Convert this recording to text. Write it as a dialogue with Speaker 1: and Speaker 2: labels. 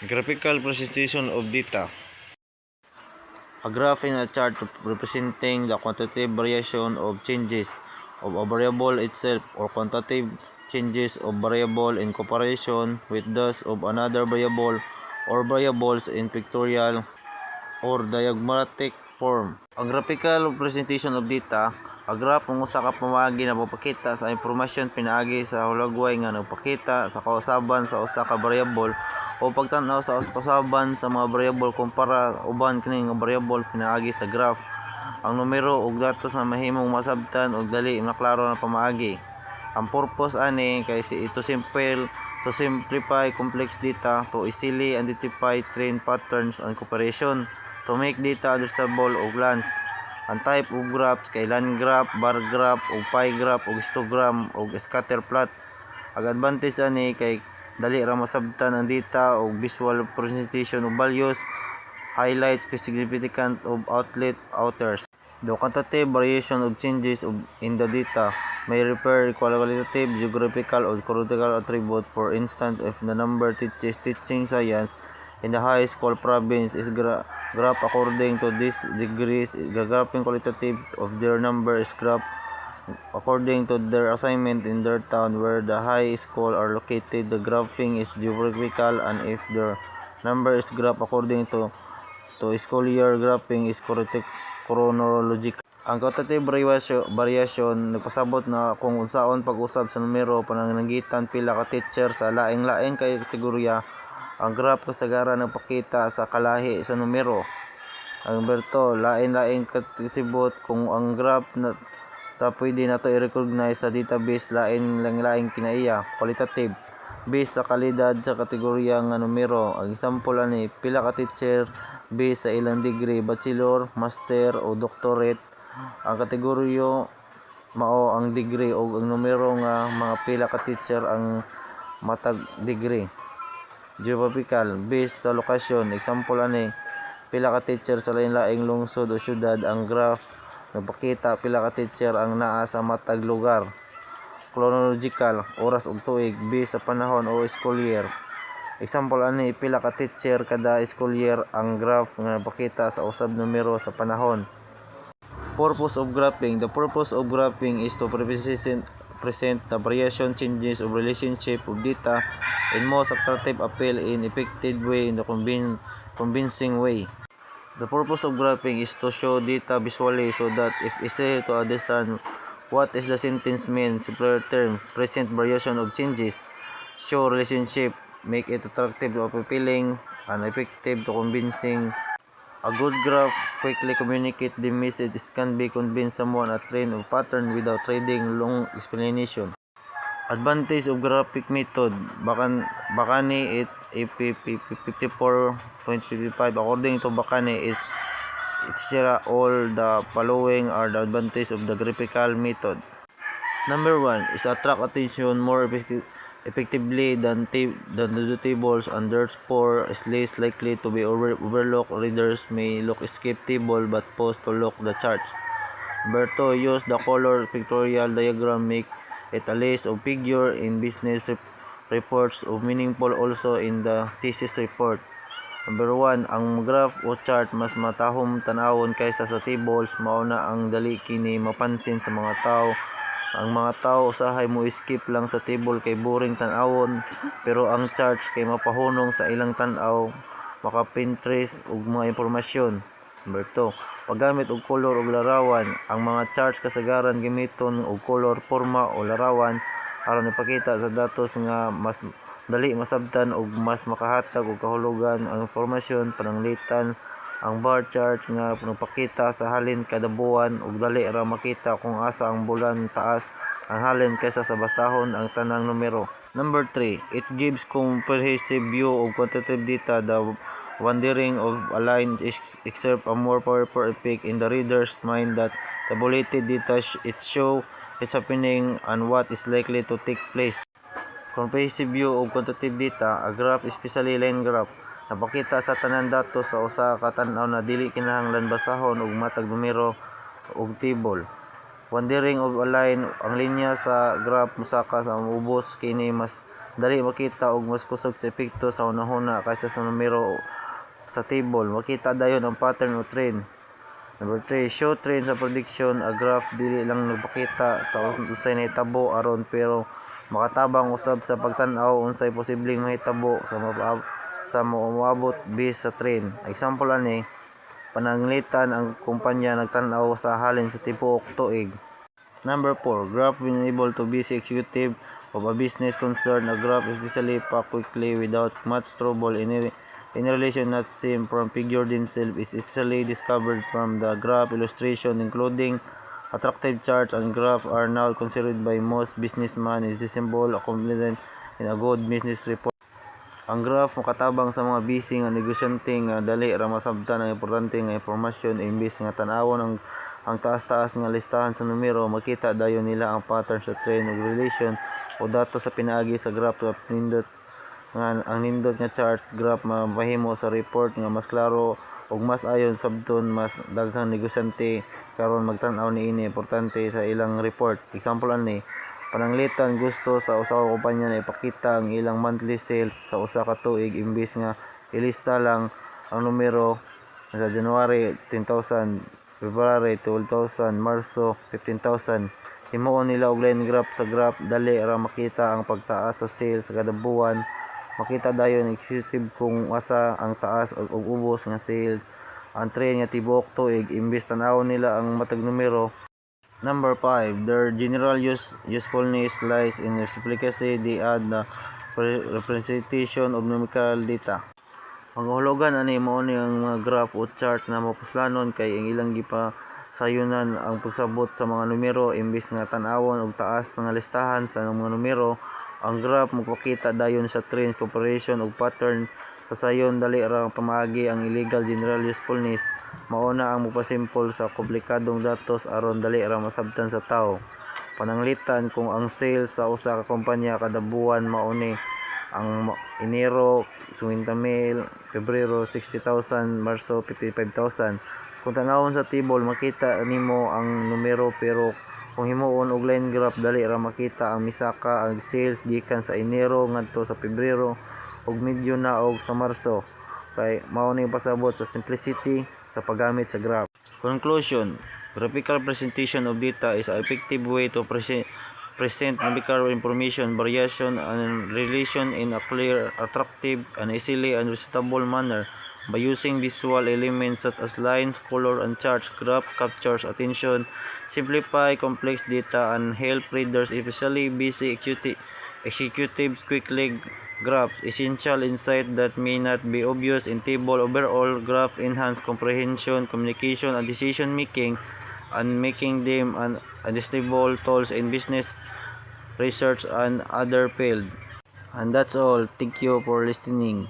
Speaker 1: Graphical presentation of data. A graph in a chart representing the quantitative variation of changes of a variable itself or quantitative changes of variable in comparison with those of another variable or variables in pictorial or diagrammatic form. Ang graphical presentation of data, a graph kung usa ka pamaagi na magpakita sa impormasyon pinaagi sa hulagway nga nagpakita sa kausaban sa usa ka variable o pagtan-aw sa kausaban sa mga variable kumpara uban kini nga variable pinaagi sa graph. Ang numero ug datos na mahimong masabtan ug dali maklaro na pamaagi. Ang purpose ani kay to simplify complex data, to easily identify trend patterns and comparison, to make data understandable ug glance. Ang type of graphs kay line graph, bar graph, ug pie graph, ug histogram, ug scatter plot. Ang advantage ani kay dali ra masabtan ang data ug visual presentation of values, highlights kay significant of outliers. The quantitative variation of changes in the data may refer qualitative, geographical, or chronological attribute. For instance, if the number teaching science in the high school province is graph according to this degrees, the graphing qualitative of their number is graph according to their assignment in their town where the high school are located. The graphing is geographical, and if their number is graph according to school year, graphing is chronological. Ang quantitative variation nagpasabot na kung unsaon pag-usab sa numero pananglitan pila ka teacher sa laing-laing kay kategorya. Ang graph kasagaran nagpakita sa kalahi sa numero. Ang berto lain-laing katibot kung ang graph na pwede nato i-recognize sa database lain-laing kinaiya. Qualitative based sa kalidad sa kategorya nga numero. Ang example ani pila ka teacher based sa ilang degree, bachelor, master o doctorate. Ang kategorya mao ang degree o ang numero nga mga pila ka teacher ang matag degree. Geographical based sa lokasyon. Example ani pila ka teacher sa lain-laing lungsod o syudad. Ang graph nagpakita pila ka teacher ang naa sa matag lugar. Chronological oras ug tuig based sa panahon o school year. Example ani pila ka teacher kada school year. Ang graph nga nagpakita sa usab numero sa panahon. Purpose of graphing. The purpose of graphing is to present the variation changes of relationship of data in most attractive appeal in effective way in the convincing way. The purpose of graphing is to show data visually so that if easy to understand what is the sentence mean. Simpler term, present variation of changes, show relationship, make it attractive to appealing and effective to convincing. A good graph quickly communicate the message. It can be convince someone a trend or pattern without reading long explanation. Advantage of graphic method. Bakani it 54.55 according to Bakani it's all the following are the advantage of the graphical method. Number 1 is attract attention more effectively than the tables, and therefore is less likely to be overlooked. Readers may skip table but pause to look the charts. Number 2, use the color pictorial diagram, make it a list of figure in business reports of meaningful also in the thesis report. Number 1, ang graph o chart mas matahom tanawon kaysa sa tables. Mauna ang dali kini mapansin sa mga tao. Ang mga tao usahay mo skip lang sa table kay boring tan-awon, pero ang charts kay mapahunong sa ilang tan-aw, maka-Pinterest og mga impormasyon. Number 2, paggamit og color og larawan. Ang mga charts kasagaran gamiton og color, forma o larawan aron ipakita sa datos nga mas dali masabtan ug mas makahatag og kahulugan ang impormasyon. Pananglitan ang bar chart nga nagpakita sa halin kada buwan ug dali ra makita kung asa ang bulan taas ang halin kaysa sa basahon ang tanang numero. Number 3, it gives comprehensive view of quantitative data. The wandering of a line exerts a more powerful effect in the reader's mind that tabulated data it show its happening and what is likely to take place. Comprehensive view of quantitative data. A graph, especially line graph, napakita sa tanan datos sa usa ka tan-aw na dili kinahanglan basahon og matag numero og table. Wandering of a line, ang linya sa graph mosaka sa ubos kini mas dali makita ug mas kusog sa epekto sa hunahuna kaysa sa numero sa table. Makita dayon ang pattern o trend. Number 3, show trend sa prediction. A graph dili lang nagpakita sa unsay nahitabo aron pero makatabang usab sa pagtan-aw unsay posibleng mahitabo sa moabot base sa trend. Example ani, pananglitan ang kumpanya nagtan-aw sa halin sa tibuok tuig. Number 4, graph when able to be executive of a business concern. A graph especially pa quickly without much trouble in relation not seen from figure themselves is easily discovered from the graph illustration, including attractive charts and graph are now considered by most businessmen is the symbol of confidence in a good business report. Ang graph makatabang sa mga busy nga negosyante nga dali ra masabtan ang importante nga impormasyon imbis nga tan-awon ang taas-taas nga listahan sa numero. Makita dayon nila ang pattern sa trend ug relation o datos sa pinaagi sa graph sa nindot nga ang nindot nga chart graph mapahimo sa report nga mas klaro ug mas ayon sabton mas daghang negosyante karon magtan-aw niini importante sa ilang report. Example ani, pananglitan gusto sa usa ka kumpanya na ipakita ang ilang monthly sales sa usa ka tuig imbis nga ilista lang ang numero sa January 10,000, February 12,000, Marso 15,000. Himuon nila og line graph sa graph dali ra makita ang pagtaas sa sales sa kada buwan. Makita dayon executive kung asa ang taas ug ubos nga sales ang trend nga tibuok tuig imbis tan-awon nila ang matag numero. Number 5, their general usefulness lies in efficacy. They add the representation of numerical data. Manghulugan ani mao ni ang mga graph o chart na mapuslanon kay ang ilang gipasayunan ang pagsabot sa mga numero imbis nga tan-awon og taas nga listahan sa mga numero. Ang graph magpakita dayon sa trend, comparison ug pattern sa sayon dali ra pamaagi ang illegal general usefulness. Mauna ang mopasimple sa komplikadong datos aron dali ra masabtan sa tawo. Pananglitan kung ang sales sa usa ka kumpanya kada buwan mao ni ang Enero 50,000, Pebrero 60,000, Marso 55,000. Kung tanawon sa table makita nimo ang numero pero kung himuon og line graph dali ra makita ang misaka ang sales gikan sa Enero ngadto sa Pebrero ug medyo na og sa Marso. Kay mao ni pasabot sa simplicity sa paggamit sa graph. Conclusion, graphical presentation of data is an effective way to present numerical information, variation, and relation in a clear, attractive, and easily understandable manner. By using visual elements such as lines, color, and charts, graph captures attention, simplify complex data, and help readers, especially busy executives, quickly grasp essential insight that may not be obvious in table. Overall, graph enhance comprehension, communication, and decision making, and making them an understandable tools in business, research, and other fields. And that's all. Thank you for listening.